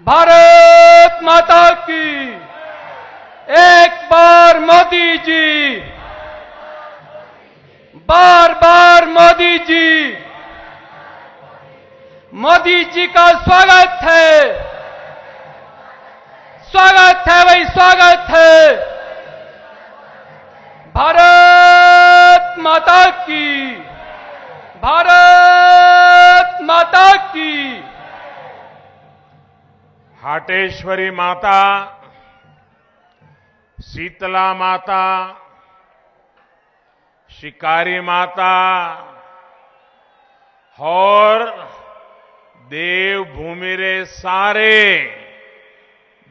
भारत माता की। एक बार मोदी जी, बार बार मोदी जी। मोदी जी का स्वागत है, स्वागत है भाई, स्वागत है। भारत माता की, भारत माता की। हाटेश्वरी माता, शीतला माता, शिकारी माता और देवभूमि रे सारे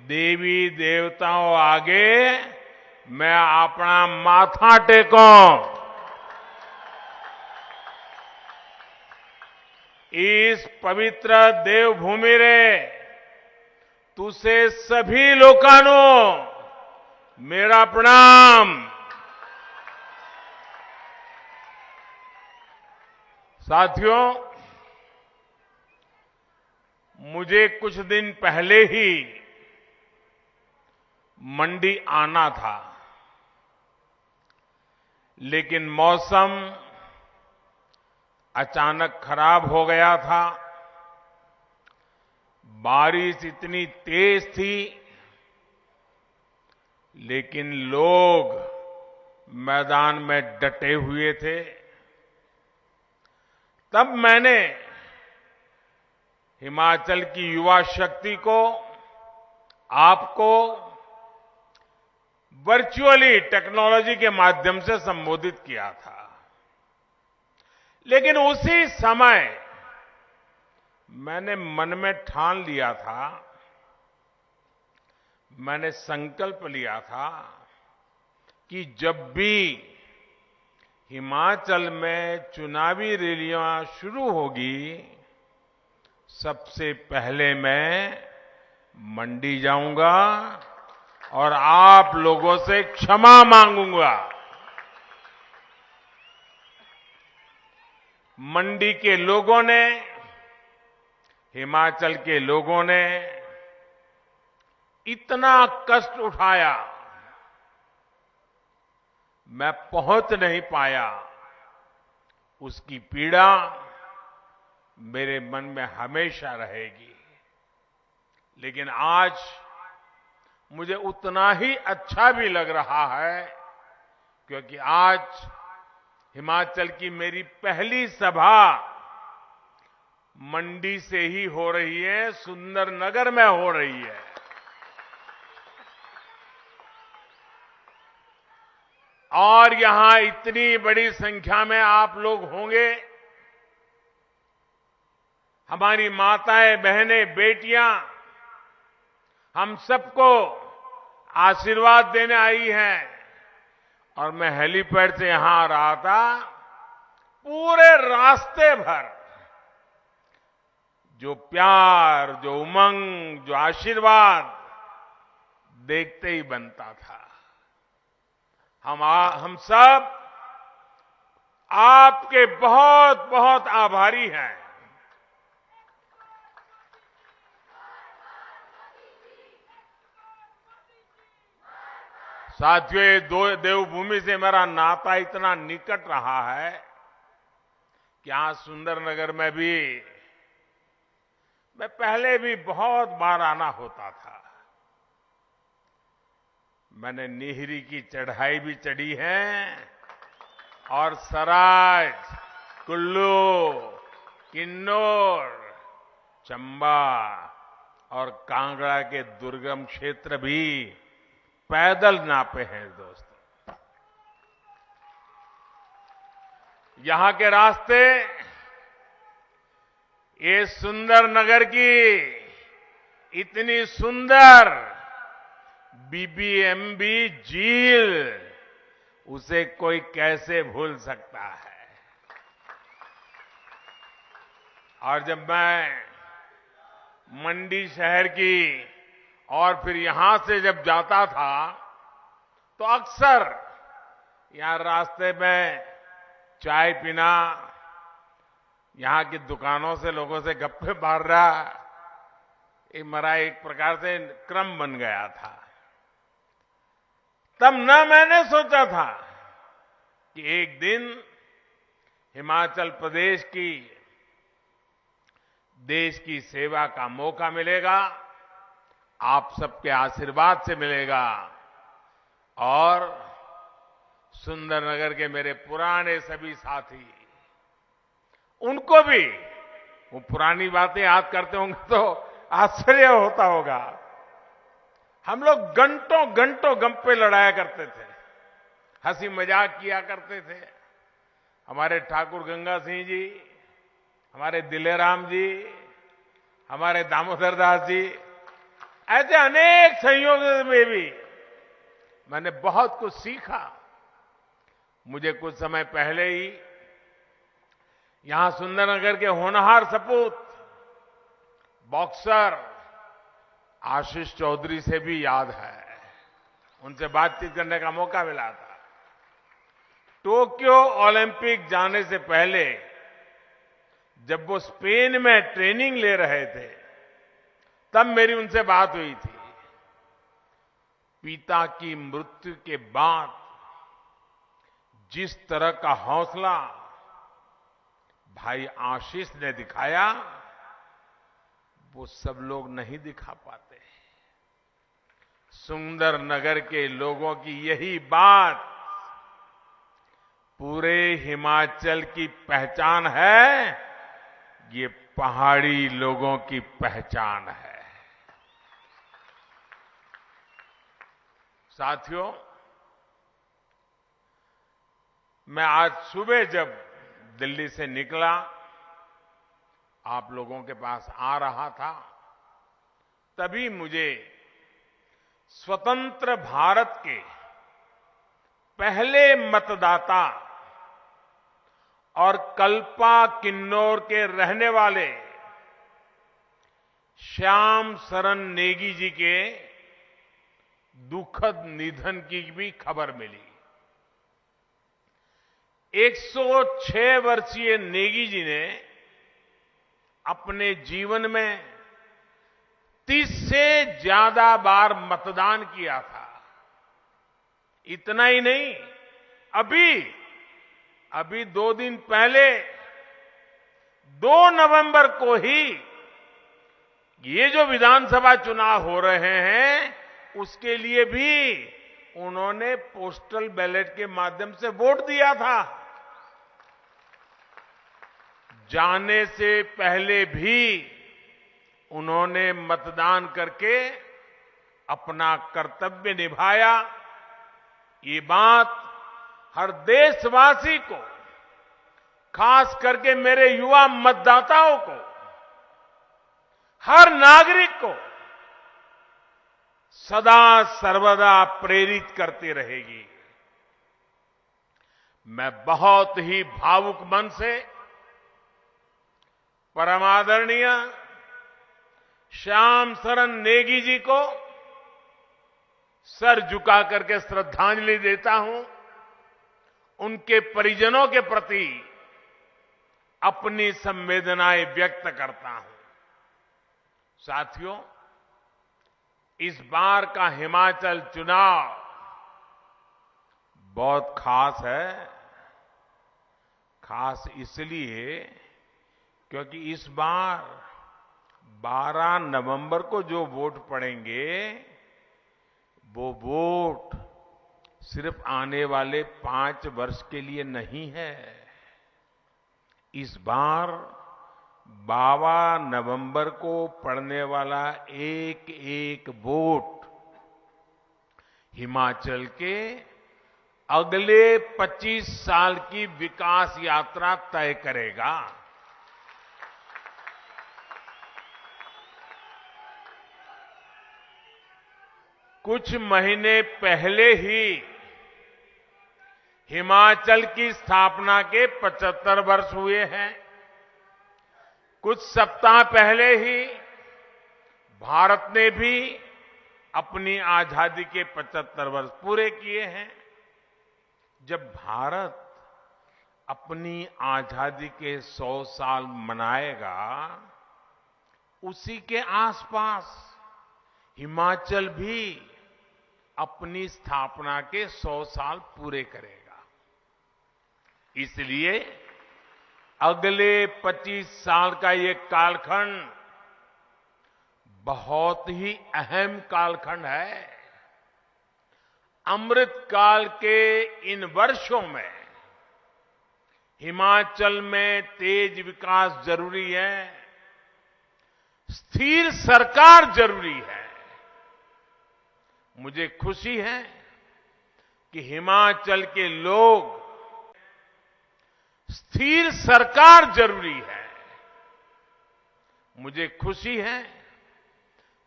देवी देवताओं आगे मैं अपना माथा टेको। इस पवित्र देवभूमि रे तुसे सभी लोकांनो मेरा प्रणाम। साथियों, मुझे कुछ दिन पहले ही मंडी आना था, लेकिन मौसम अचानक खराब हो गया था। बारिश इतनी तेज थी, लेकिन लोग मैदान में डटे हुए थे। तब मैंने हिमाचल की युवा शक्ति को, आपको वर्चुअली टेक्नोलॉजी के माध्यम से संबोधित किया था। लेकिन उसी समय मैंने मन में ठान लिया था, मैंने संकल्प लिया था कि जब भी हिमाचल में चुनावी रैलियां शुरू होगी, सबसे पहले मैं मंडी जाऊंगा और आप लोगों से क्षमा मांगूंगा। मंडी के लोगों ने, हिमाचल के लोगों ने इतना कष्ट उठाया, मैं पहुंच नहीं पाया। उसकी पीड़ा मेरे मन में हमेशा रहेगी। लेकिन आज मुझे उतना ही अच्छा भी लग रहा है, क्योंकि आज हिमाचल की मेरी पहली सभा मंडी से ही हो रही है, सुंदरनगर में हो रही है। और यहां इतनी बड़ी संख्या में आप लोग होंगे। हमारी माताएं, बहनें, बेटियां हम सबको आशीर्वाद देने आई हैं। और मैं हेलीपैड से यहां आ रहा था, पूरे रास्ते भर जो प्यार, जो उमंग, जो आशीर्वाद देखते ही बनता था। हम सब आपके बहुत बहुत आभारी हैं। साथियों, ये देवभूमि से मेरा नाता इतना निकट रहा है कि यहां सुंदरनगर में भी मैं पहले भी बहुत बार आना होता था। मैंने निहरी की चढ़ाई भी चढ़ी है और सराज, कुल्लू, किन्नौर, चंबा और कांगड़ा के दुर्गम क्षेत्र भी पैदल नापे हैं। दोस्तों, यहां के रास्ते, ये सुंदरनगर की इतनी सुंदर बीबीएमबी झील, उसे कोई कैसे भूल सकता है। और जब मैं मंडी शहर की और फिर यहां से जब जाता था, तो अक्सर यहां रास्ते में चाय पीना, यहां की दुकानों से लोगों से गप्पे मारना, ये मेरा एक प्रकार से क्रम बन गया था। तब न मैंने सोचा था कि एक दिन हिमाचल प्रदेश की देश की सेवा का मौका मिलेगा, आप सबके आशीर्वाद से मिलेगा और सुंदरनगर के मेरे पुराने सभी साथी, उनको भी वो पुरानी बातें याद करते होंगे तो आश्चर्य होता होगा। हम लोग घंटों घंटों गप्पे लड़ाया करते थे, हंसी मजाक किया करते थे। हमारे ठाकुर गंगा सिंह जी, हमारे दिलेराम जी, हमारे दामोदर दास जी, ऐसे अनेक संयोगों में भी मैंने बहुत कुछ सीखा। मुझे कुछ समय पहले ही यहां सुंदरनगर के होनहार सपूत बॉक्सर आशीष चौधरी से भी याद है, उनसे बातचीत करने का मौका मिला था। टोक्यो ओलंपिक जाने से पहले जब वो स्पेन में ट्रेनिंग ले रहे थे, तब मेरी उनसे बात हुई थी। पिता की मृत्यु के बाद जिस तरह का हौसला भाई आशीष ने दिखाया, वो सब लोग नहीं दिखा पाते। सुंदरनगर के लोगों की यही बात पूरे हिमाचल की पहचान है, ये पहाड़ी लोगों की पहचान है। साथियों, मैं आज सुबह जब दिल्ली से निकला, आप लोगों के पास आ रहा था, तभी मुझे स्वतंत्र भारत के पहले मतदाता और कल्पा किन्नौर के रहने वाले श्याम शरण नेगी जी के दुखद निधन की भी खबर मिली। 106 वर्षीय नेगी जी ने अपने जीवन में 30 से ज्यादा बार मतदान किया था। इतना ही नहीं, अभी 2 दिन पहले 2 नवंबर को ही ये जो विधानसभा चुनाव हो रहे हैं, उसके लिए भी उन्होंने पोस्टल बैलेट के माध्यम से वोट दिया था। जाने से पहले भी उन्होंने मतदान करके अपना कर्तव्य निभाया। ये बात हर देशवासी को, खास करके मेरे युवा मतदाताओं को, हर नागरिक को सदा सर्वदा प्रेरित करती रहेगी। मैं बहुत ही भावुक मन से परमादरणीय श्याम शरण नेगी जी को सर झुका करके श्रद्धांजलि देता हूं। उनके परिजनों के प्रति अपनी संवेदनाएं व्यक्त करता हूं। साथियों, इस बार का हिमाचल चुनाव बहुत खास है। खास इसलिए क्योंकि इस बार 12 नवंबर को जो वोट पड़ेंगे, वो वोट सिर्फ आने वाले 5 वर्ष के लिए नहीं है। इस बार 12 नवंबर को पड़ने वाला एक एक वोट हिमाचल के अगले 25 साल की विकास यात्रा तय करेगा। कुछ महीने पहले ही हिमाचल की स्थापना के 75 वर्ष हुए हैं। कुछ सप्ताह पहले ही भारत ने भी अपनी आजादी के 75 वर्ष पूरे किए हैं। जब भारत अपनी आजादी के 100 साल मनाएगा, उसी के आसपास हिमाचल भी अपनी स्थापना के 100 साल पूरे करेगा। इसलिए अगले 25 साल का ये कालखंड बहुत ही अहम कालखंड है। अमृत काल के इन वर्षों में हिमाचल में तेज विकास जरूरी है, स्थिर सरकार जरूरी है। मुझे खुशी है कि हिमाचल के लोग स्थिर सरकार जरूरी है। मुझे खुशी है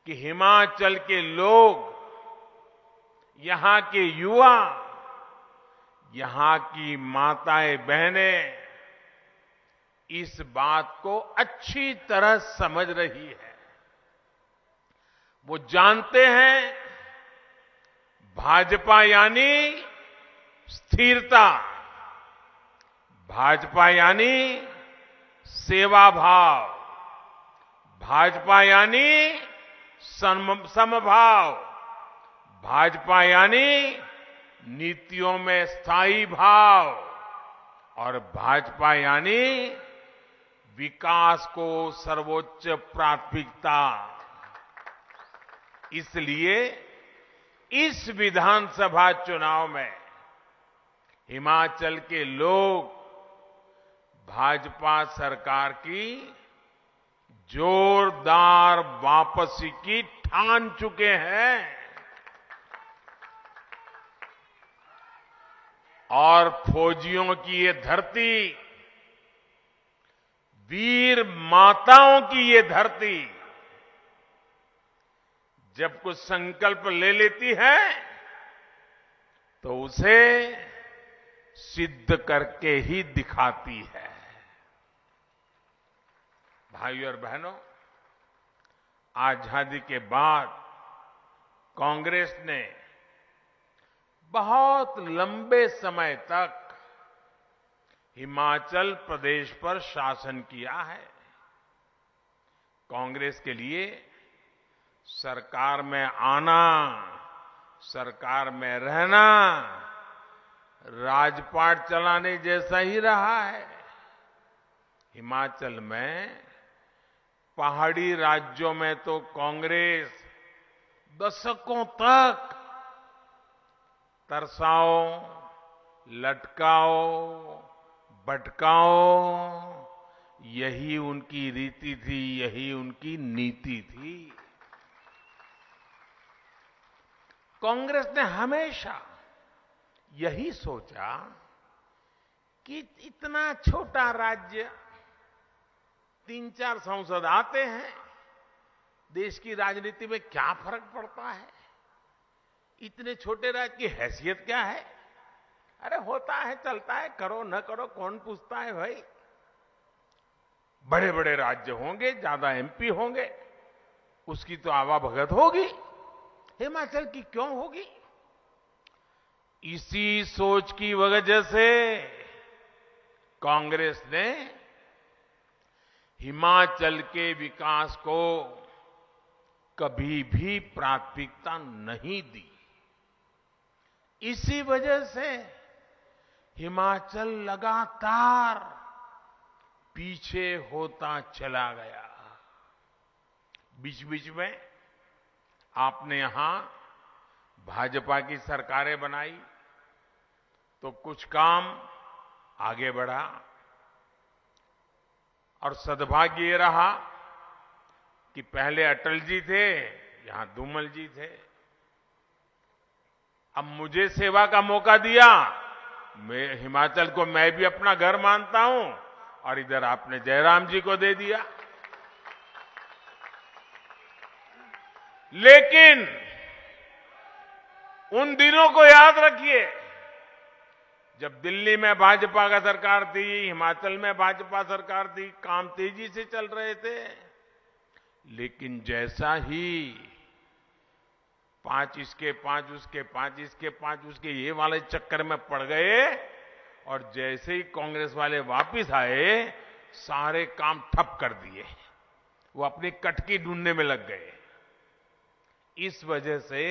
कि हिमाचल के लोग, यहां के युवा, यहां की माताएं बहनें इस बात को अच्छी तरह समझ रही है। वो जानते हैं भाजपा यानी स्थिरता, भाजपा यानी सेवा भाव, भाजपा यानी समभाव, भाजपा यानी नीतियों में स्थायी भाव और भाजपा यानी विकास को सर्वोच्च प्राथमिकता। इसलिए इस विधानसभा चुनाव में हिमाचल के लोग भाजपा सरकार की जोरदार वापसी की ठान चुके हैं और फौजियों की ये धरती, वीर माताओं की ये धरती जब कुछ संकल्प ले लेती है तो उसे सिद्ध करके ही दिखाती है। भाइयों और बहनों, आजादी के बाद कांग्रेस ने बहुत लंबे समय तक हिमाचल प्रदेश पर शासन किया है। कांग्रेस के लिए सरकार में आना, सरकार में रहना राजपाट चलाने जैसा ही रहा है। हिमाचल में पहाड़ी राज्यों में तो कांग्रेस दशकों तक तरसाओ, लटकाओ, भटकाओ, यही उनकी रीति थी, यही उनकी नीति थी। कांग्रेस ने हमेशा यही सोचा कि इतना छोटा राज्य, 3-4 सांसद आते हैं, देश की राजनीति में क्या फर्क पड़ता है? इतने छोटे राज्य की हैसियत क्या है? अरे होता है, चलता है, करो न करो कौन पूछता है भाई। बड़े बड़े राज्य होंगे, ज्यादा एमपी होंगे, उसकी तो आवाभगत होगी, हिमाचल की क्यों होगी? इसी सोच की वजह से कांग्रेस ने हिमाचल के विकास को कभी भी प्राथमिकता नहीं दी। इसी वजह से हिमाचल लगातार पीछे होता चला गया। बीच बीच में आपने यहां भाजपा की सरकारें बनाई तो कुछ काम आगे बढ़ा और सद्भाग्य ये रहा कि पहले अटल जी थे, यहां धूमल जी थे। अब मुझे सेवा का मौका दिया, मैं हिमाचल को मैं भी अपना घर मानता हूं और इधर आपने जयराम जी को दे दिया। लेकिन उन दिनों को याद रखिए जब दिल्ली में भाजपा का सरकार थी, हिमाचल में भाजपा सरकार थी, काम तेजी से चल रहे थे। लेकिन जैसा ही 5 इसके 5 उसके 5 इसके 5 उसके ये वाले चक्कर में पड़ गए और जैसे ही कांग्रेस वाले वापस आए, सारे काम ठप कर दिए। वो अपनी कटकी ढूंढने में लग गए। इस वजह से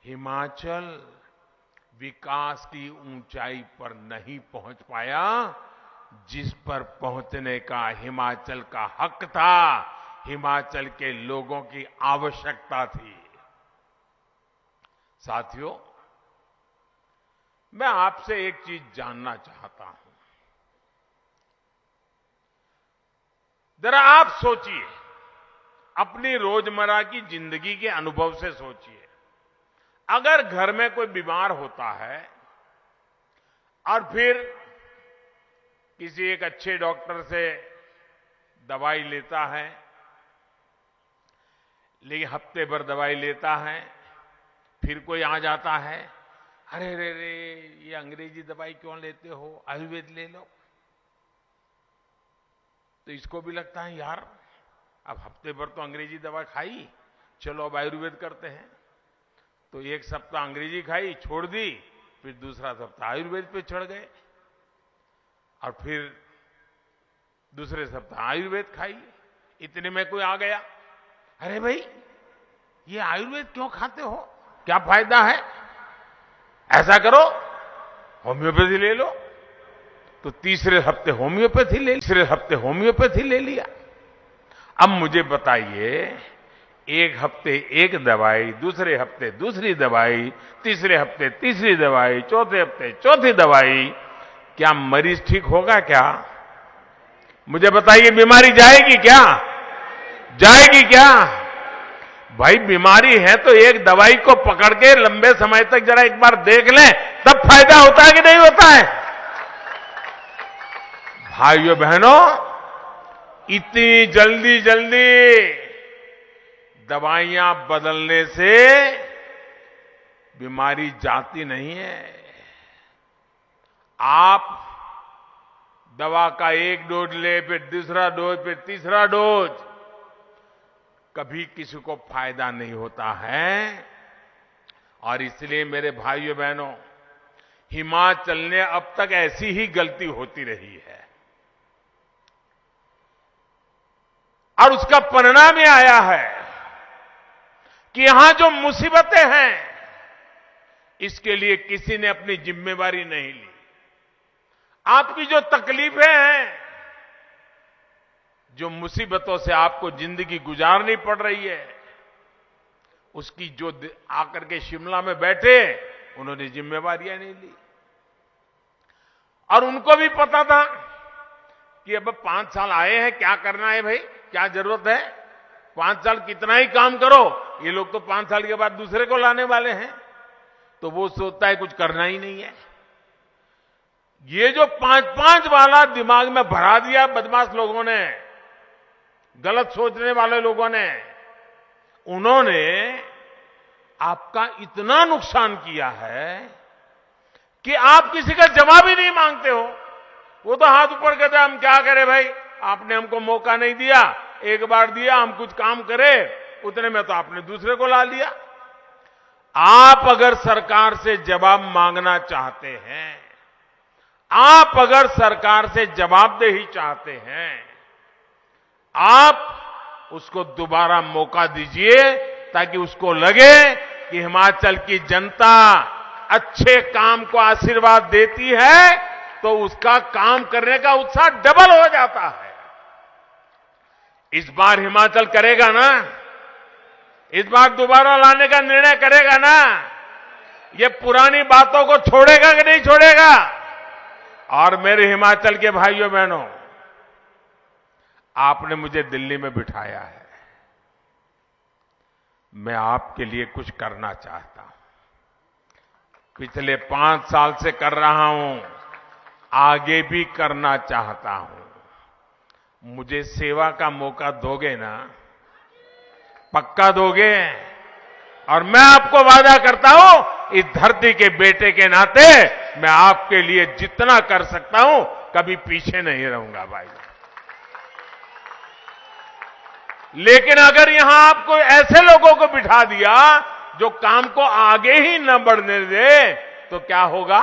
हिमाचल विकास की ऊंचाई पर नहीं पहुंच पाया, जिस पर पहुंचने का हिमाचल का हक था, हिमाचल के लोगों की आवश्यकता थी। साथियों, मैं आपसे एक चीज जानना चाहता हूं। जरा आप सोचिए, अपनी रोजमर्रा की जिंदगी के अनुभव से सोचिए। अगर घर में कोई बीमार होता है और फिर किसी एक अच्छे डॉक्टर से दवाई लेता है, लेकिन हफ्ते भर दवाई लेता है, फिर कोई आ जाता है, अरे रे रे ये अंग्रेजी दवाई क्यों लेते हो, आयुर्वेद ले लो। तो इसको भी लगता है यार अब हफ्ते भर तो अंग्रेजी दवा खाई, चलो अब आयुर्वेद करते हैं। तो एक सप्ताह अंग्रेजी खाई, छोड़ दी, फिर दूसरा सप्ताह आयुर्वेद पे चढ़ गए, और फिर दूसरे सप्ताह आयुर्वेद खाई। इतने में कोई आ गया, अरे भाई ये आयुर्वेद क्यों खाते हो, क्या फायदा है, ऐसा करो होम्योपैथी ले लो। तो तीसरे हफ्ते होम्योपैथी ले लिया। अब मुझे बताइए, एक हफ्ते एक दवाई, दूसरे हफ्ते दूसरी दवाई, तीसरे हफ्ते तीसरी दवाई, चौथे हफ्ते चौथी दवाई, क्या मरीज ठीक होगा क्या? मुझे बताइए, बीमारी जाएगी क्या? जाएगी क्या? भाई बीमारी है तो एक दवाई को पकड़ के लंबे समय तक जरा एक बार देख लें, तब फायदा होता है कि नहीं होता है? भाइयों बहनों, इतनी जल्दी जल्दी दवाइयां बदलने से बीमारी जाती नहीं है। आप दवा का एक डोज ले, फिर दूसरा डोज, फिर तीसरा डोज, कभी किसी को फायदा नहीं होता है। और इसलिए मेरे भाइयों बहनों, हिमाचल ने अब तक ऐसी ही गलती होती रही है, और उसका परिणाम यह आया है कि यहां जो मुसीबतें हैं, इसके लिए किसी ने अपनी जिम्मेवारी नहीं ली। आपकी जो तकलीफें हैं, जो मुसीबतों से आपको जिंदगी गुजारनी पड़ रही है, उसकी जो आकर के शिमला में बैठे, उन्होंने जिम्मेवारियां नहीं ली। और उनको भी पता था कि अब 5 साल आए हैं, क्या करना है भाई, क्या जरूरत है, 5 साल कितना ही काम करो, ये लोग तो 5 साल के बाद दूसरे को लाने वाले हैं। तो वो सोचता है कुछ करना ही नहीं है। ये जो 5-5 वाला दिमाग में भरा दिया बदमाश लोगों ने, गलत सोचने वाले लोगों ने, उन्होंने आपका इतना नुकसान किया है कि आप किसी का जवाब ही नहीं मांगते हो। वो तो हाथ ऊपर कहते हम क्या करें भाई, आपने हमको मौका नहीं दिया, एक बार दिया, हम कुछ काम करें, उतने में तो आपने दूसरे को ला लिया। आप अगर सरकार से जवाब मांगना चाहते हैं, आप अगर सरकार से जवाबदेही चाहते हैं, आप उसको दोबारा मौका दीजिए, ताकि उसको लगे कि हिमाचल की जनता अच्छे काम को आशीर्वाद देती है, तो उसका काम करने का उत्साह डबल हो जाता है। इस बार हिमाचल करेगा ना, इस बार दोबारा लाने का निर्णय करेगा ना, ये पुरानी बातों को छोड़ेगा कि नहीं छोड़ेगा? और मेरे हिमाचल के भाइयों बहनों, आपने मुझे दिल्ली में बिठाया है, मैं आपके लिए कुछ करना चाहता हूं। पिछले 5 साल से कर रहा हूं, आगे भी करना चाहता हूं। मुझे सेवा का मौका दोगे ना? पक्का दोगे? और मैं आपको वादा करता हूं, इस धरती के बेटे के नाते मैं आपके लिए जितना कर सकता हूं, कभी पीछे नहीं रहूंगा भाई। लेकिन अगर यहां आपको ऐसे लोगों को बिठा दिया जो काम को आगे ही न बढ़ने दे, तो क्या होगा?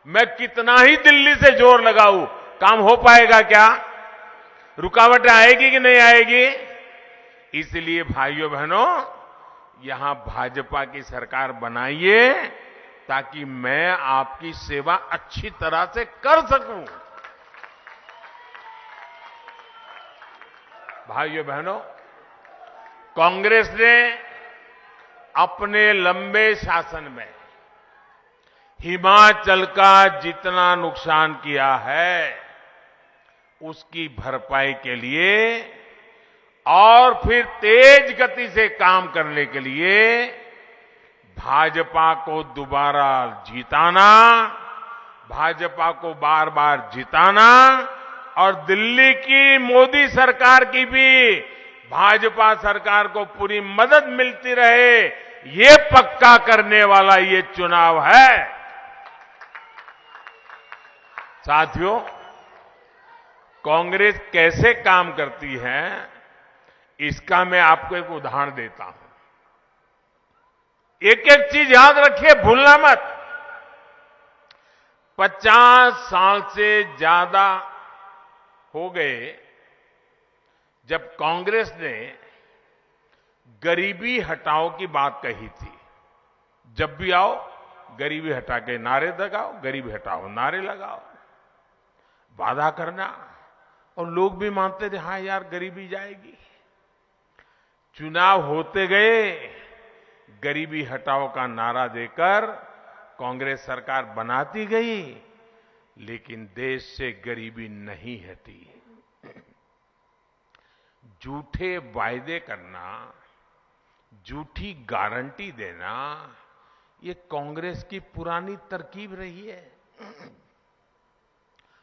मैं कितना ही दिल्ली से जोर लगाऊं, काम हो पाएगा क्या? रुकावटें आएगी कि नहीं आएगी? इसलिए भाइयों बहनों, यहां भाजपा की सरकार बनाइए ताकि मैं आपकी सेवा अच्छी तरह से कर सकूं। भाइयों बहनों, कांग्रेस ने अपने लंबे शासन में हिमाचल का जितना नुकसान किया है, उसकी भरपाई के लिए और फिर तेज गति से काम करने के लिए भाजपा को दोबारा जिताना, भाजपा को बार बार जिताना और दिल्ली की मोदी सरकार की भी भाजपा सरकार को पूरी मदद मिलती रहे, ये पक्का करने वाला ये चुनाव है। साथियों, कांग्रेस कैसे काम करती है, इसका मैं आपको एक उदाहरण देता हूं। एक एक चीज याद रखिए, भूलना मत। 50 साल से ज्यादा हो गए जब कांग्रेस ने गरीबी हटाओ की बात कही थी। जब भी आओ गरीबी हटा के नारे लगाओ, गरीबी हटाओ नारे लगाओ, वादा करना, और लोग भी मानते थे हां यार गरीबी जाएगी। चुनाव होते गए, गरीबी हटाओ का नारा देकर कांग्रेस सरकार बनाती गई, लेकिन देश से गरीबी नहीं हटी। झूठे वायदे करना, झूठी गारंटी देना, ये कांग्रेस की पुरानी तरकीब रही है।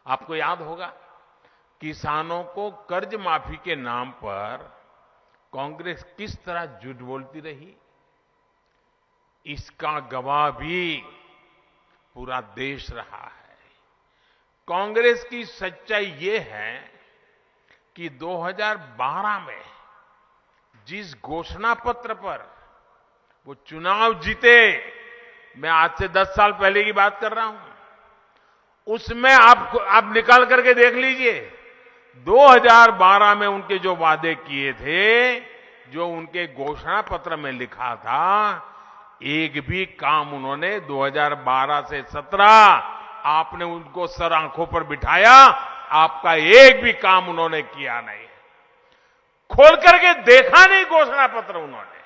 आपको याद होगा, किसानों को कर्ज माफी के नाम पर कांग्रेस किस तरह झूठ बोलती रही, इसका गवाह भी पूरा देश रहा है। कांग्रेस की सच्चाई ये है कि 2012 में जिस घोषणा पत्र पर वो चुनाव जीते, मैं आज से 10 साल पहले की बात कर रहा हूं, उसमें आप निकाल करके देख लीजिए, 2012 में उनके जो वादे किए थे, जो उनके घोषणा पत्र में लिखा था, एक भी काम उन्होंने 2012 से 17 आपने उनको सर आंखों पर बिठाया, आपका एक भी काम उन्होंने किया नहीं। खोल करके देखा नहीं घोषणा पत्र उन्होंने।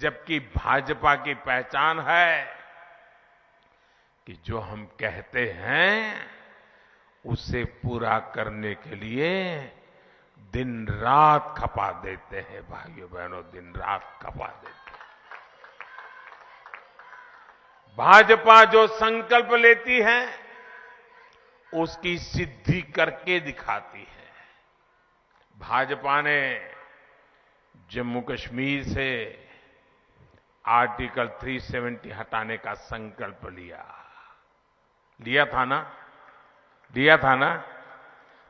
जबकि भाजपा की पहचान है कि जो हम कहते हैं उसे पूरा करने के लिए दिन रात खपा देते हैं। भाइयों बहनों, दिन रात खपा देते हैं। भाजपा जो संकल्प लेती है उसकी सिद्धि करके दिखाती है। भाजपा ने जम्मू कश्मीर से आर्टिकल 370 हटाने का संकल्प लिया था ना?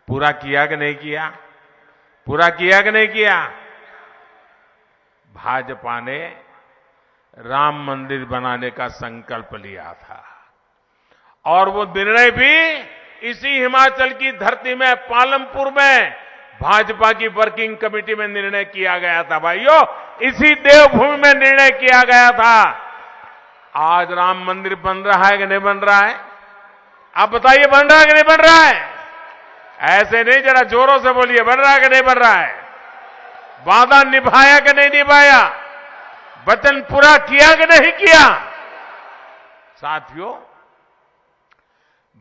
पूरा किया कि नहीं किया? पूरा किया कि नहीं किया? भाजपा ने राम मंदिर बनाने का संकल्प लिया था, और वो निर्णय भी इसी हिमाचल की धरती में, पालमपुर में भाजपा की वर्किंग कमेटी में निर्णय किया गया था। भाइयों, इसी देवभूमि में निर्णय किया गया था। आज राम मंदिर बन रहा है कि नहीं बन रहा है? आप बताइए, बन रहा है कि नहीं बन रहा है? ऐसे नहीं, जरा जोरों से बोलिए, बन रहा है कि नहीं बन रहा है? वादा निभाया कि नहीं निभाया? वचन पूरा किया कि नहीं किया? साथियों,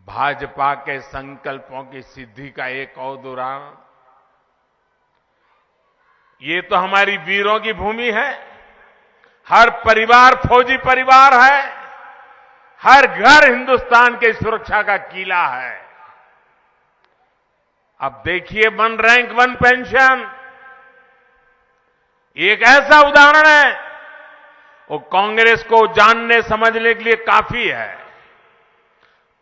भाजपा के संकल्पों की सिद्धि का एक और उदाहरण, ये तो हमारी वीरों की भूमि है। हर परिवार फौजी परिवार है, हर घर हिंदुस्तान के सुरक्षा का किला है। अब देखिए, 1 रैंक 1 पेंशन एक ऐसा उदाहरण है, वो कांग्रेस को जानने समझने के लिए काफी है।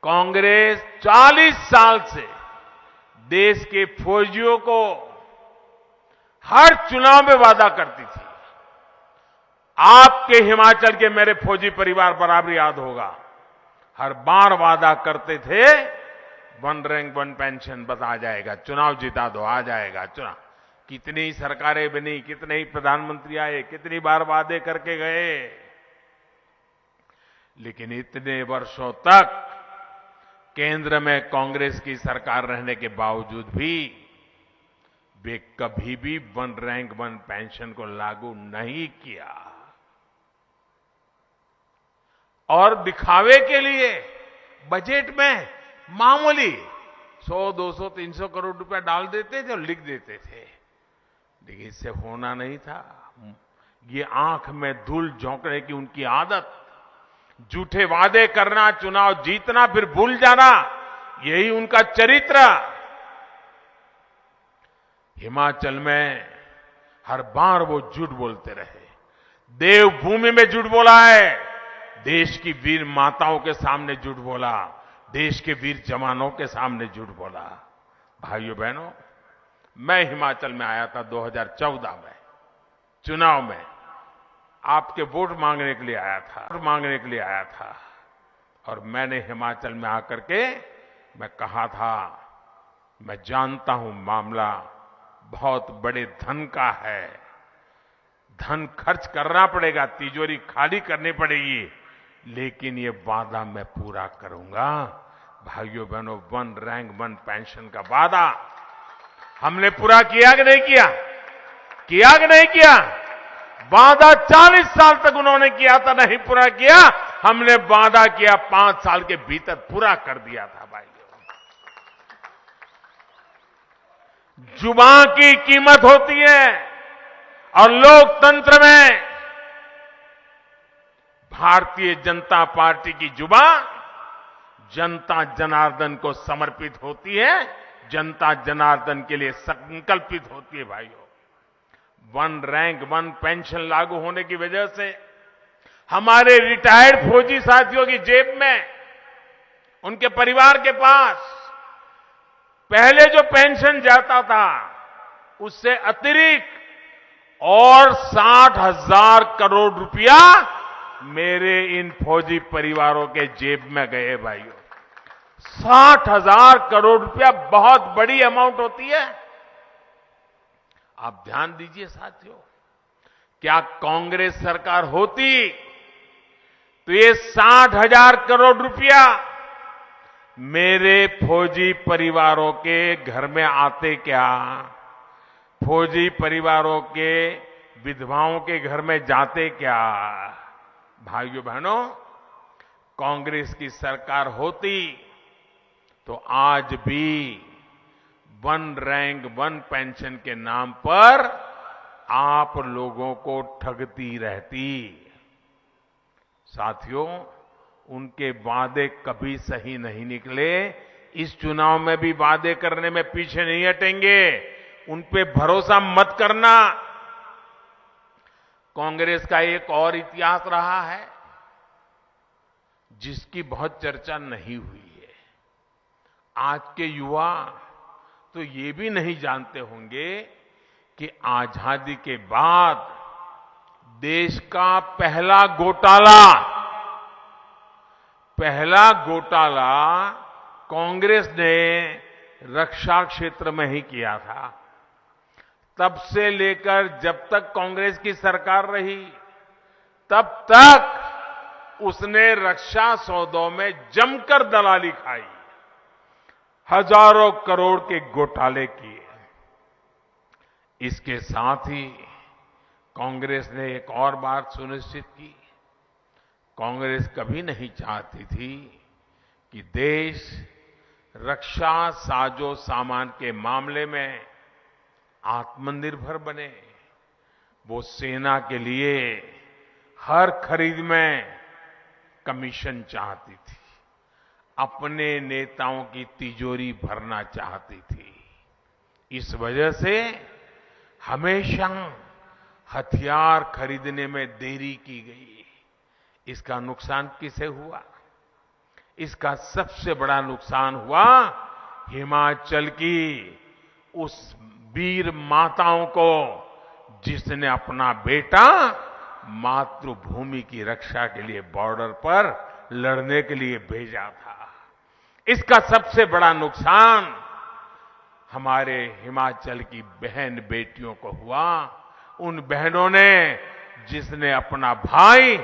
कांग्रेस 40 साल से देश के फौजियों को हर चुनाव में वादा करती थी। आपके हिमाचल के मेरे फौजी परिवार बराबर याद होगा, हर बार वादा करते थे वन रैंक वन पेंशन बस आ जाएगा, चुनाव जिता दो, आ जाएगा चुनाव। कितनी सरकारें बनी, कितने ही प्रधानमंत्री आए, कितनी बार वादे करके गए, लेकिन इतने वर्षों तक केंद्र में कांग्रेस की सरकार रहने के बावजूद भी वे कभी भी वन रैंक वन पेंशन को लागू नहीं किया। और दिखावे के लिए बजट में मामूली 100, 200, 300 करोड़ रुपया डाल देते थे और लिख देते थे, लेकिन इससे होना नहीं था। ये आंख में धूल झोंकने की उनकी आदत, झूठे वादे करना, चुनाव जीतना फिर भूल जाना, यही उनका चरित्र। हिमाचल में हर बार वो झूठ बोलते रहे। देवभूमि में झूठ बोला है, देश की वीर माताओं के सामने झूठ बोला, देश के वीर जवानों के सामने झूठ बोला। भाइयों बहनों, मैं हिमाचल में आया था 2014 में, चुनाव में आपके वोट मांगने के लिए आया था। और मैंने हिमाचल में आकर के मैं कहा था, मैं जानता हूं मामला बहुत बड़े धन का है, धन खर्च करना पड़ेगा, तिजोरी खाली करनी पड़ेगी, लेकिन ये वादा मैं पूरा करूंगा। भाइयों बहनों, वन रैंक वन पेंशन का वादा हमने पूरा किया कि नहीं किया? किया कि नहीं किया? वादा 40 साल तक उन्होंने किया था, नहीं पूरा किया। हमने वादा किया, 5 साल के भीतर पूरा कर दिया था। भाइयों, जुबान की कीमत होती है और लोकतंत्र में भारतीय जनता पार्टी की जुबान जनता जनार्दन को समर्पित होती है, जनता जनार्दन के लिए संकल्पित होती है। भाइयों, वन रैंक वन पेंशन लागू होने की वजह से हमारे रिटायर्ड फौजी साथियों की जेब में, उनके परिवार के पास पहले जो पेंशन जाता था उससे अतिरिक्त और 60,000 करोड़ रुपया मेरे इन फौजी परिवारों के जेब में गए। भाइयों, 60,000 करोड़ रुपया बहुत बड़ी अमाउंट होती है। आप ध्यान दीजिए साथियों, क्या कांग्रेस सरकार होती तो ये 60,000 करोड़ रुपया मेरे फौजी परिवारों के घर में आते क्या? फौजी परिवारों के विधवाओं के घर में जाते क्या? भाइयों बहनों, कांग्रेस की सरकार होती तो आज भी वन रैंक वन पेंशन के नाम पर आप लोगों को ठगती रहती। साथियों, उनके वादे कभी सही नहीं निकले। इस चुनाव में भी वादे करने में पीछे नहीं हटेंगे, उन पे भरोसा मत करना। कांग्रेस का एक और इतिहास रहा है जिसकी बहुत चर्चा नहीं हुई है। आज के युवा तो ये भी नहीं जानते होंगे कि आजादी के बाद देश का पहला घोटाला कांग्रेस ने रक्षा क्षेत्र में ही किया था। तब से लेकर जब तक कांग्रेस की सरकार रही, तब तक उसने रक्षा सौदों में जमकर दलाली खाई, हजारों करोड़ के घोटाले किए। इसके साथ ही कांग्रेस ने एक और बात सुनिश्चित की, कांग्रेस कभी नहीं चाहती थी कि देश रक्षा साजो सामान के मामले में आत्मनिर्भर बने। वो सेना के लिए हर खरीद में कमीशन चाहती थी, अपने नेताओं की तिजोरी भरना चाहती थी। इस वजह से हमेशा हथियार खरीदने में देरी की गई। इसका नुकसान किसे हुआ? इसका सबसे बड़ा नुकसान हुआ हिमाचल की उस वीर माताओं को जिसने अपना बेटा मातृभूमि की रक्षा के लिए बॉर्डर पर लड़ने के लिए भेजा था। इसका सबसे बड़ा नुकसान हमारे हिमाचल की बहन बेटियों को हुआ। उन बहनों ने जिसने अपना भाई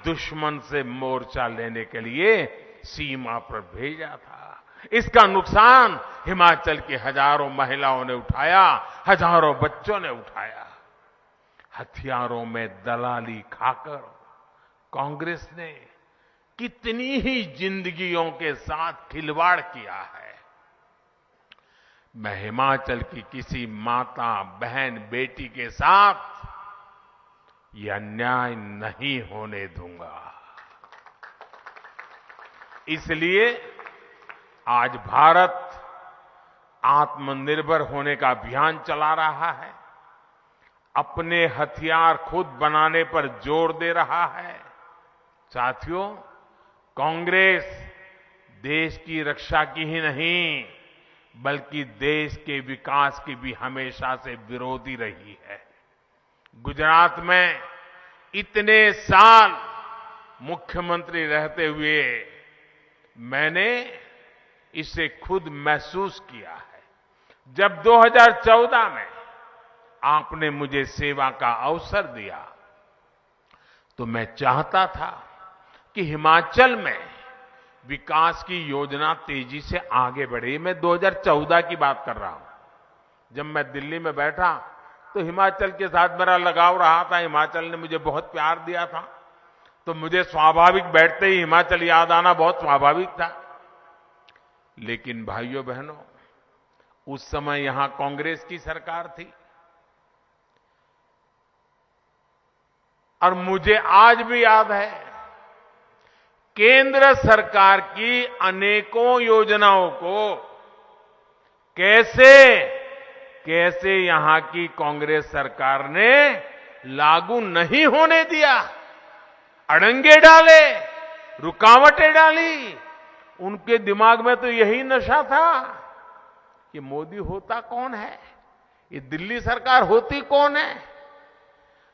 दुश्मन से मोर्चा लेने के लिए सीमा पर भेजा था, इसका नुकसान हिमाचल की हजारों महिलाओं ने उठाया, हजारों बच्चों ने उठाया। हथियारों में दलाली खाकर कांग्रेस ने कितनी ही जिंदगियों के साथ खिलवाड़ किया है। मैं हिमाचल की किसी माता, बहन, बेटी के साथ यह अन्याय नहीं होने दूंगा। इसलिए आज भारत आत्मनिर्भर होने का अभियान चला रहा है, अपने हथियार खुद बनाने पर जोर दे रहा है। साथियों, कांग्रेस देश की रक्षा की ही नहीं बल्कि देश के विकास की भी हमेशा से विरोधी रही है। गुजरात में इतने साल मुख्यमंत्री रहते हुए मैंने इसे खुद महसूस किया है। जब 2014 में आपने मुझे सेवा का अवसर दिया तो मैं चाहता था कि हिमाचल में विकास की योजना तेजी से आगे बढ़े। मैं 2014 की बात कर रहा हूं। जब मैं दिल्ली में बैठा तो हिमाचल के साथ मेरा लगाव रहा था, हिमाचल ने मुझे बहुत प्यार दिया था, तो मुझे स्वाभाविक बैठते ही हिमाचल याद आना बहुत स्वाभाविक था। लेकिन भाइयों बहनों, उस समय यहां कांग्रेस की सरकार थी और मुझे आज भी याद है केंद्र सरकार की अनेकों योजनाओं को कैसे यहां की कांग्रेस सरकार ने लागू नहीं होने दिया, अड़ंगे डाले, रुकावटें डाली। उनके दिमाग में तो यही नशा था कि मोदी होता कौन है, ये दिल्ली सरकार होती कौन है,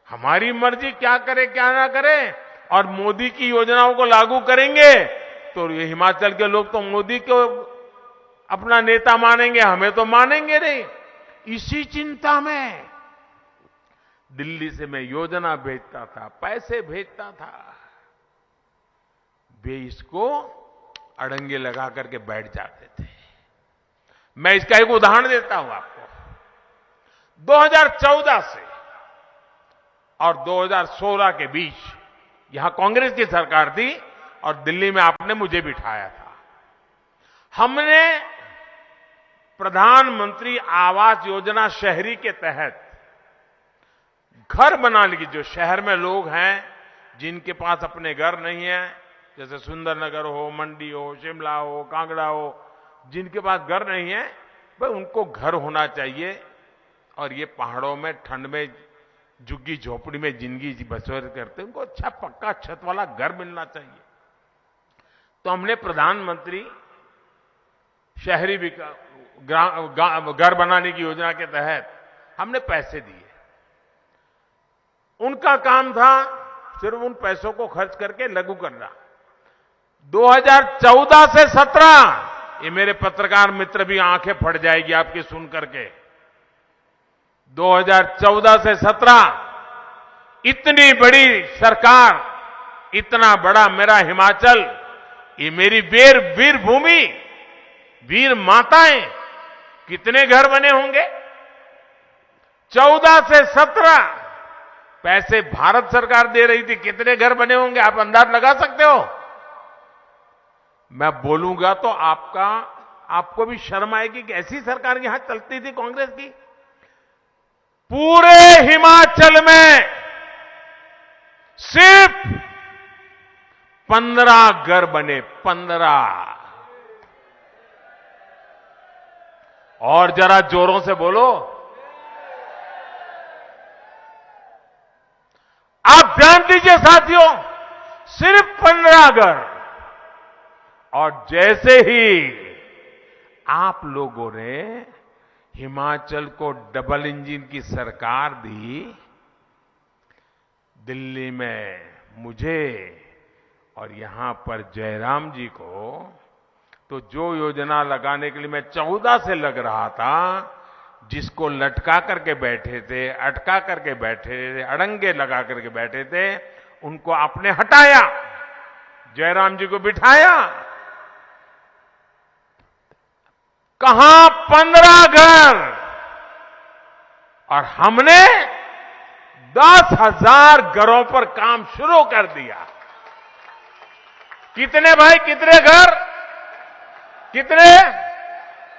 हमारी मर्जी क्या करे क्या ना करे, और मोदी की योजनाओं को लागू करेंगे तो ये हिमाचल के लोग तो मोदी को अपना नेता मानेंगे, हमें तो मानेंगे नहीं। इसी चिंता में दिल्ली से मैं योजना भेजता था, पैसे भेजता था, वे इसको अड़ंगे लगा करके बैठ जाते थे। मैं इसका एक उदाहरण देता हूं आपको। 2014 से और 2016 के बीच यहां कांग्रेस की सरकार थी और दिल्ली में आपने मुझे बिठाया था। हमने प्रधानमंत्री आवास योजना शहरी के तहत घर बनाने की, जो शहर में लोग हैं जिनके पास अपने घर नहीं है, जैसे सुंदरनगर हो, मंडी हो, शिमला हो, कांगड़ा हो, जिनके पास घर नहीं है भाई उनको घर होना चाहिए और ये पहाड़ों में ठंड में झुग्गी झोपड़ी में जिंदगी बसर करते हैं, उनको अच्छा पक्का छत वाला घर मिलना चाहिए। तो हमने प्रधानमंत्री शहरी घर बनाने की योजना के तहत हमने पैसे दिए। उनका काम था सिर्फ उन पैसों को खर्च करके लागू करना। 2014 से 17, ये मेरे पत्रकार मित्र भी आंखें फट जाएगी आपकी सुन करके, 2014 से 17 इतनी बड़ी सरकार, इतना बड़ा मेरा हिमाचल, ये मेरी वीर भूमि, वीर माताएं, कितने घर बने होंगे। 14 से 17 पैसे भारत सरकार दे रही थी, कितने घर बने होंगे आप अंदाज लगा सकते हो। मैं बोलूंगा तो आपको भी शर्म आएगी कि ऐसी सरकार यहां चलती थी कांग्रेस की। पूरे हिमाचल में सिर्फ 15 घर बने, 15। और जरा जोरों से बोलो। आप ध्यान दीजिए साथियों, सिर्फ 15 घर। और जैसे ही आप लोगों ने हिमाचल को डबल इंजन की सरकार दी, दिल्ली में मुझे और यहां पर जयराम जी को तो जो योजना लगाने के लिए मैं 14 से लग रहा था, जिसको लटका करके बैठे थे, अटका करके बैठे थे, अड़ंगे लगा करके बैठे थे, उनको आपने हटाया, जयराम जी को बिठाया। कहां 15 घर, और हमने 10,000 घरों पर काम शुरू कर दिया। कितने भाई, कितने घर, कितने?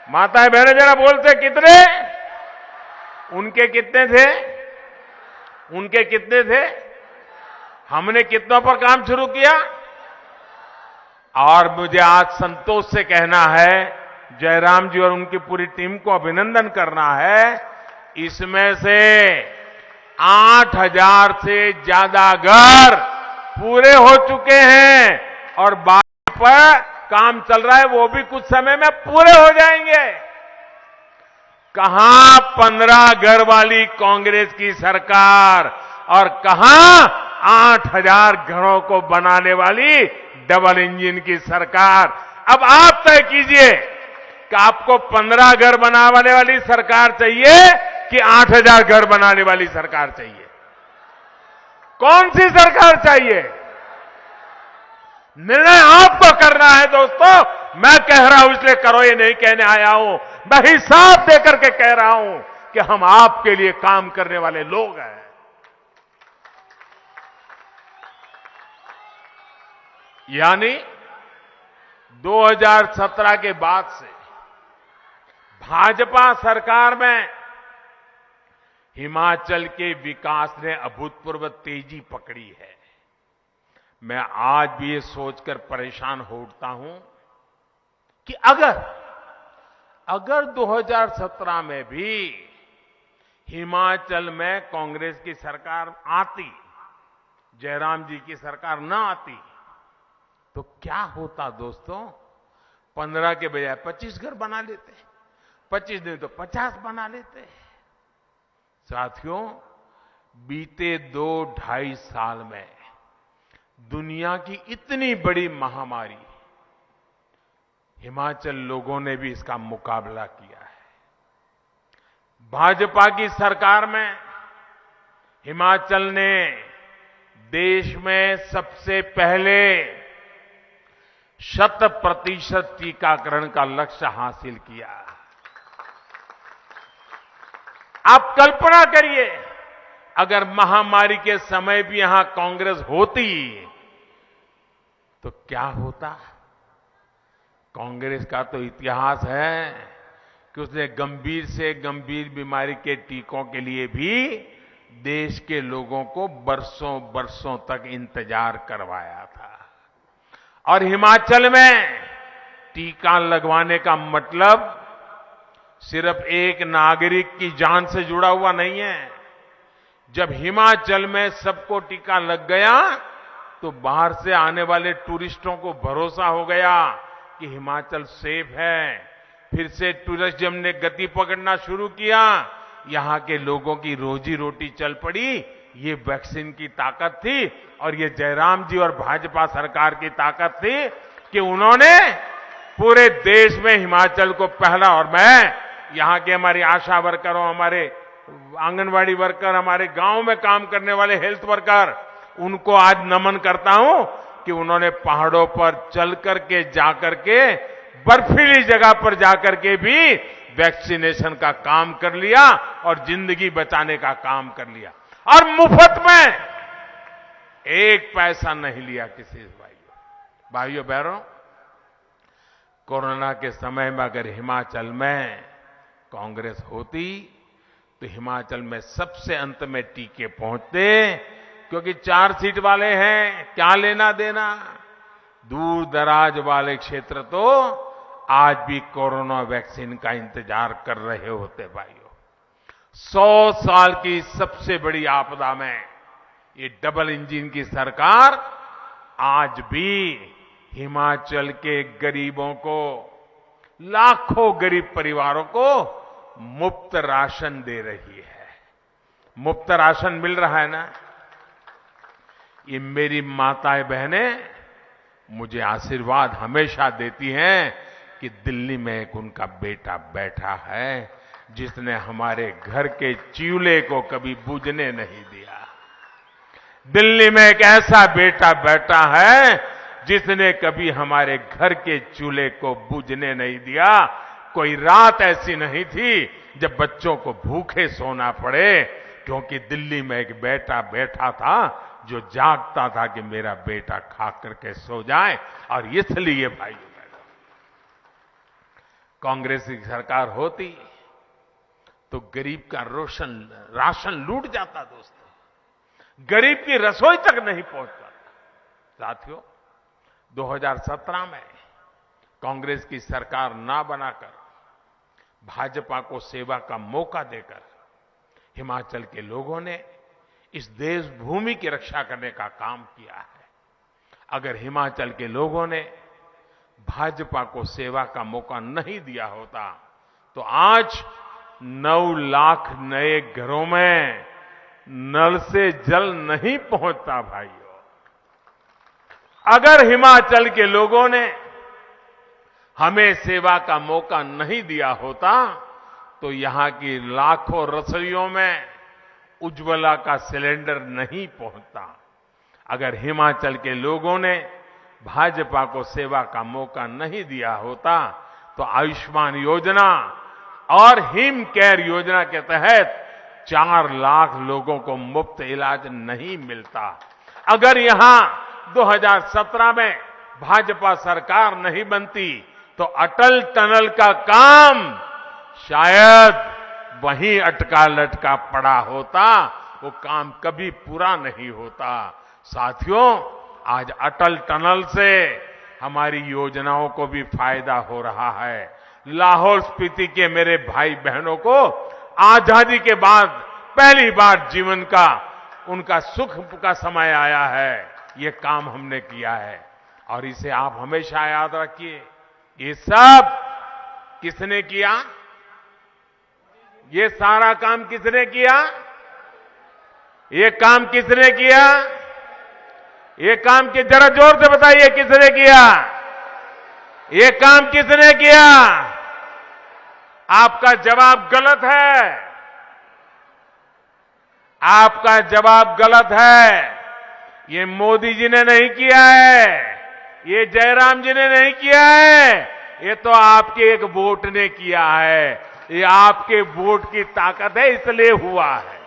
माताएं बहनें जरा बोलते कितने? उनके कितने थे? उनके कितने थे? हमने कितनों पर काम शुरू किया? और मुझे आज संतोष से कहना है, जयराम जी और उनकी पूरी टीम को अभिनंदन करना है, इसमें से 8,000 से ज्यादा घर पूरे हो चुके हैं और बाकी पर काम चल रहा है, वो भी कुछ समय में पूरे हो जाएंगे। कहां 15 घर वाली कांग्रेस की सरकार और कहां 8,000 घरों को बनाने वाली डबल इंजन की सरकार। अब आप तय कीजिए कि आपको 15 घर बनाने वाली सरकार चाहिए कि 8,000 घर बनाने वाली सरकार चाहिए? कौन सी सरकार चाहिए? निर्णय आपको करना है दोस्तों। मैं कह रहा हूं इसलिए करो ये नहीं कहने आया हूं, मैं हिसाब देकर के कह रहा हूं कि हम आपके लिए काम करने वाले लोग हैं। यानी 2017 के बाद से भाजपा सरकार में हिमाचल के विकास ने अभूतपूर्व तेजी पकड़ी है। मैं आज भी ये सोचकर परेशान हो उठता हूं कि अगर 2017 में भी हिमाचल में कांग्रेस की सरकार आती, जयराम जी की सरकार ना आती, तो क्या होता दोस्तों? 15 के बजाय 25 घर बना लेते, 25 नहीं तो 50 बना लेते। साथियों, बीते 2-2.5 साल में दुनिया की इतनी बड़ी महामारी, हिमाचल लोगों ने भी इसका मुकाबला किया है। भाजपा की सरकार में हिमाचल ने देश में सबसे पहले 100% टीकाकरण का लक्ष्य हासिल किया। आप कल्पना करिए, अगर महामारी के समय भी यहां कांग्रेस होती तो क्या होता? कांग्रेस का तो इतिहास है कि उसने गंभीर से गंभीर बीमारी के टीकों के लिए भी देश के लोगों को बरसों बरसों तक इंतजार करवाया था। और हिमाचल में टीका लगवाने का मतलब सिर्फ एक नागरिक की जान से जुड़ा हुआ नहीं है। जब हिमाचल में सबको टीका लग गया तो बाहर से आने वाले टूरिस्टों को भरोसा हो गया कि हिमाचल सेफ है। फिर से टूरिज्म ने गति पकड़ना शुरू किया, यहां के लोगों की रोजी रोटी चल पड़ी। ये वैक्सीन की ताकत थी और ये जयराम जी और भाजपा सरकार की ताकत थी कि उन्होंने पूरे देश में हिमाचल को पहला, और मैं यहां के हमारे आशा वर्करों, हमारे आंगनवाड़ी वर्कर, हमारे गांव में काम करने वाले हेल्थ वर्कर, उनको आज नमन करता हूं कि उन्होंने पहाड़ों पर चल करके जाकर के, बर्फीली जगह पर जाकर के भी वैक्सीनेशन का काम कर लिया और जिंदगी बचाने का काम कर लिया, और मुफ्त में, एक पैसा नहीं लिया किसी भाइयों बहनों। कोरोना के समय में अगर हिमाचल में कांग्रेस होती तो हिमाचल में सबसे अंत में टीके पहुंचते, क्योंकि 4 सीट वाले हैं, क्या लेना देना। दूर दराज वाले क्षेत्र तो आज भी कोरोना वैक्सीन का इंतजार कर रहे होते भाइयों। 100 साल की सबसे बड़ी आपदा में ये डबल इंजन की सरकार आज भी हिमाचल के गरीबों को, लाखों गरीब परिवारों को मुफ्त राशन दे रही है। मुफ्त राशन मिल रहा है ना। ये मेरी माताएं बहनें मुझे आशीर्वाद हमेशा देती हैं कि दिल्ली में एक उनका बेटा बैठा है जिसने हमारे घर के चियूले को कभी बुझने नहीं दिया। दिल्ली में एक ऐसा बेटा बैठा है जिसने कभी हमारे घर के चूल्हे को बुझने नहीं दिया। कोई रात ऐसी नहीं थी जब बच्चों को भूखे सोना पड़े, क्योंकि दिल्ली में एक बेटा बैठा था जो जागता था कि मेरा बेटा खा करके सो जाए। और इसलिए भाई कांग्रेस की सरकार होती तो गरीब का राशन लूट जाता दोस्तों, गरीब की रसोई तक नहीं पहुंचता। साथियों, 2017 में कांग्रेस की सरकार ना बनाकर भाजपा को सेवा का मौका देकर हिमाचल के लोगों ने इस देश भूमि की रक्षा करने का काम किया है। अगर हिमाचल के लोगों ने भाजपा को सेवा का मौका नहीं दिया होता तो आज 9 लाख नए घरों में नल से जल नहीं पहुंचता भाइयों। अगर हिमाचल के लोगों ने हमें सेवा का मौका नहीं दिया होता तो यहां की लाखों रसोइयों में उज्ज्वला का सिलेंडर नहीं पहुंचता। अगर हिमाचल के लोगों ने भाजपा को सेवा का मौका नहीं दिया होता तो आयुष्मान योजना और हिम केयर योजना के तहत 4 लाख लोगों को मुफ्त इलाज नहीं मिलता। अगर यहां 2017 में भाजपा सरकार नहीं बनती तो अटल टनल का काम शायद वहीं अटका लटका पड़ा होता, वो काम कभी पूरा नहीं होता। साथियों, आज अटल टनल से हमारी योजनाओं को भी फायदा हो रहा है। लाहौल स्पीति के मेरे भाई बहनों को आजादी के बाद पहली बार जीवन का उनका सुख का समय आया है। ये काम हमने किया है और इसे आप हमेशा याद रखिए। ये सब किसने किया? ये सारा काम किसने किया? ये काम किसने किया? ये काम की जरा जोर से बताइए, किसने किया? ये काम किसने किया? आपका जवाब गलत है। आपका जवाब गलत है। ये मोदी जी ने नहीं किया है, ये जयराम जी ने नहीं किया है, ये तो आपके एक वोट ने किया है। ये आपके वोट की ताकत है, इसलिए हुआ है।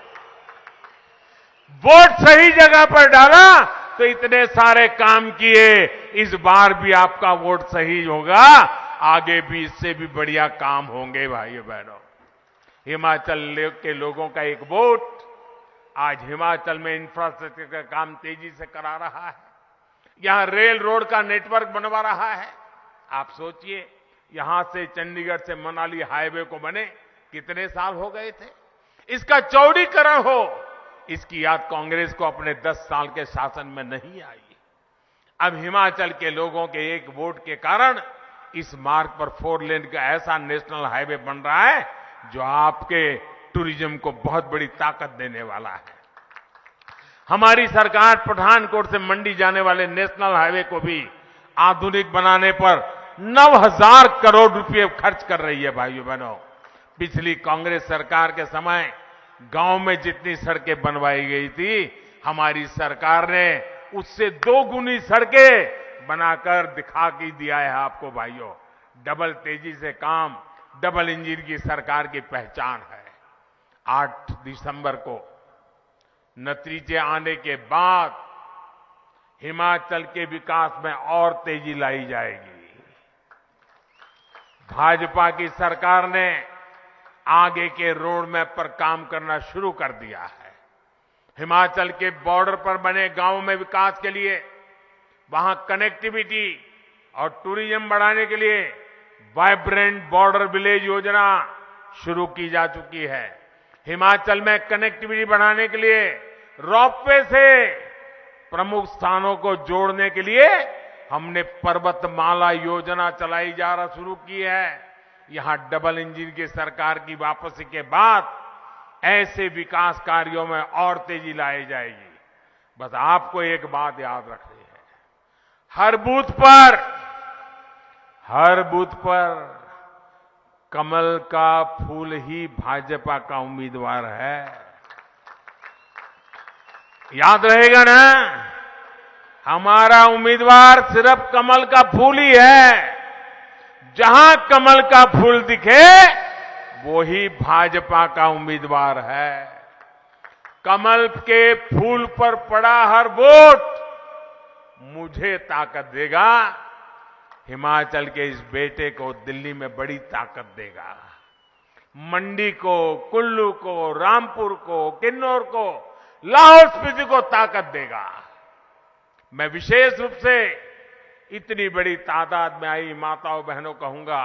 वोट सही जगह पर डाला तो इतने सारे काम किए। इस बार भी आपका वोट सही होगा, आगे भी इससे भी बढ़िया काम होंगे भाइयों बहनों। हिमाचल के लोगों का एक वोट आज हिमाचल में इंफ्रास्ट्रक्चर का काम तेजी से करा रहा है। यहां रेल रोड का नेटवर्क बनवा रहा है। आप सोचिए, यहां से चंडीगढ़ से मनाली हाईवे को बने कितने साल हो गए थे। इसका चौड़ीकरण हो, इसकी याद कांग्रेस को अपने 10 साल के शासन में नहीं आई। अब हिमाचल के लोगों के एक वोट के कारण इस मार्ग पर 4 लेन का ऐसा नेशनल हाईवे बन रहा है जो आपके टूरिज्म को बहुत बड़ी ताकत देने वाला है। हमारी सरकार पठानकोट से मंडी जाने वाले नेशनल हाईवे को भी आधुनिक बनाने पर 9,000 करोड़ रुपए खर्च कर रही है भाइयों बहनों। पिछली कांग्रेस सरकार के समय गांव में जितनी सड़कें बनवाई गई थी, हमारी सरकार ने उससे 2 गुनी सड़कें बनाकर दिखा के दिया है आपको भाइयों। डबल तेजी से काम, डबल इंजन की सरकार की पहचान है। 8 दिसंबर को नतीजे आने के बाद हिमाचल के विकास में और तेजी लाई जाएगी। भाजपा की सरकार ने आगे के रोड मैप पर काम करना शुरू कर दिया है। हिमाचल के बॉर्डर पर बने गांवों में विकास के लिए, वहां कनेक्टिविटी और टूरिज्म बढ़ाने के लिए वाइब्रेंट बॉर्डर विलेज योजना शुरू की जा चुकी है। हिमाचल में कनेक्टिविटी बढ़ाने के लिए रोपवे से प्रमुख स्थानों को जोड़ने के लिए हमने पर्वतमाला योजना चलाई जा रहा शुरू की है। यहां डबल इंजन की सरकार की वापसी के बाद ऐसे विकास कार्यों में और तेजी लाई जाएगी। बस आपको एक बात याद रखनी है, हर बूथ पर कमल का फूल ही भाजपा का उम्मीदवार है। याद रहेगा ना, हमारा उम्मीदवार सिर्फ कमल का फूल ही है। जहां कमल का फूल दिखे वो ही भाजपा का उम्मीदवार है। कमल के फूल पर पड़ा हर वोट मुझे ताकत देगा, हिमाचल के इस बेटे को दिल्ली में बड़ी ताकत देगा। मंडी को, कुल्लू को, रामपुर को, किन्नौर को, लाहौल स्पीति को ताकत देगा। मैं विशेष रूप से इतनी बड़ी तादाद में आई माताओं बहनों कहूंगा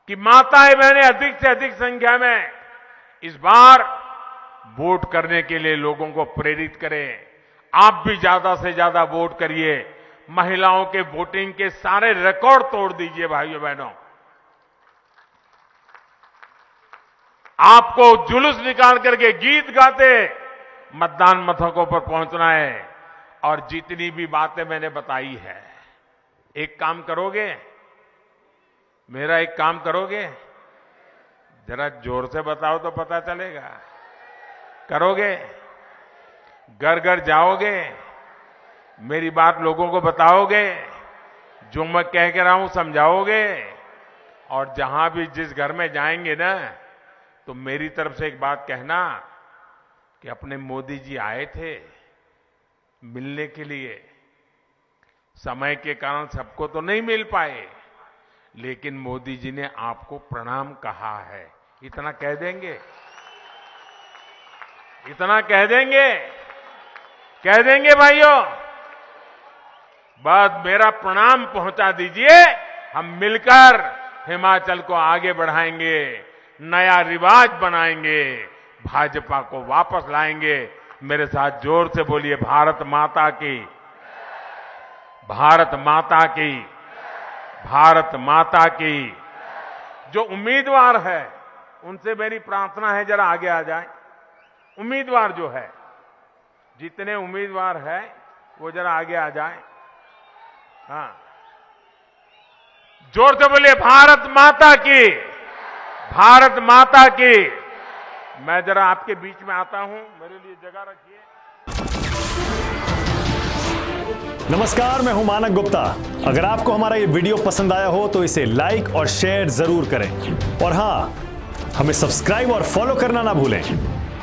कि माताएं बहनें अधिक से अधिक संख्या में इस बार वोट करने के लिए लोगों को प्रेरित करें। आप भी ज्यादा से ज्यादा वोट करिए। महिलाओं के वोटिंग के सारे रिकॉर्ड तोड़ दीजिए भाइयों बहनों। आपको जुलूस निकाल करके गीत गाते मतदान मथकों पर पहुंचना है। और जितनी भी बातें मैंने बताई है, एक काम करोगे, मेरा एक काम करोगे, जरा जोर से बताओ तो पता चलेगा। करोगे? घर घर जाओगे, मेरी बात लोगों को बताओगे, जो मैं कह के रहा हूं समझाओगे। और जहां भी जिस घर में जाएंगे ना, तो मेरी तरफ से एक बात कहना कि अपने मोदी जी आए थे मिलने के लिए। समय के कारण सबको तो नहीं मिल पाए, लेकिन मोदी जी ने आपको प्रणाम कहा है। इतना कह देंगे? इतना कह देंगे? कह देंगे भाइयों? बस मेरा प्रणाम पहुंचा दीजिए। हम मिलकर हिमाचल को आगे बढ़ाएंगे, नया रिवाज बनाएंगे, भाजपा को वापस लाएंगे। मेरे साथ जोर से बोलिए, भारत माता की, भारत माता की, भारत माता की। जो उम्मीदवार है उनसे मेरी प्रार्थना है जरा आगे आ जाए। उम्मीदवार जो है, जितने उम्मीदवार है वो जरा आगे आ जाए। हाँ, जोर से बोलिए, भारत माता की, भारत माता की। मैं जरा आपके बीच में आता हूं, मेरे लिए जगह रखिए। नमस्कार, मैं हूं मानक गुप्ता। अगर आपको हमारा ये वीडियो पसंद आया हो तो इसे लाइक और शेयर जरूर करें। और हां, हमें सब्सक्राइब और फॉलो करना ना भूलें,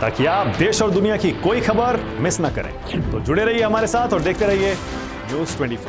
ताकि आप देश और दुनिया की कोई खबर मिस ना करें। तो जुड़े रहिए हमारे साथ और देखते रहिए News 24।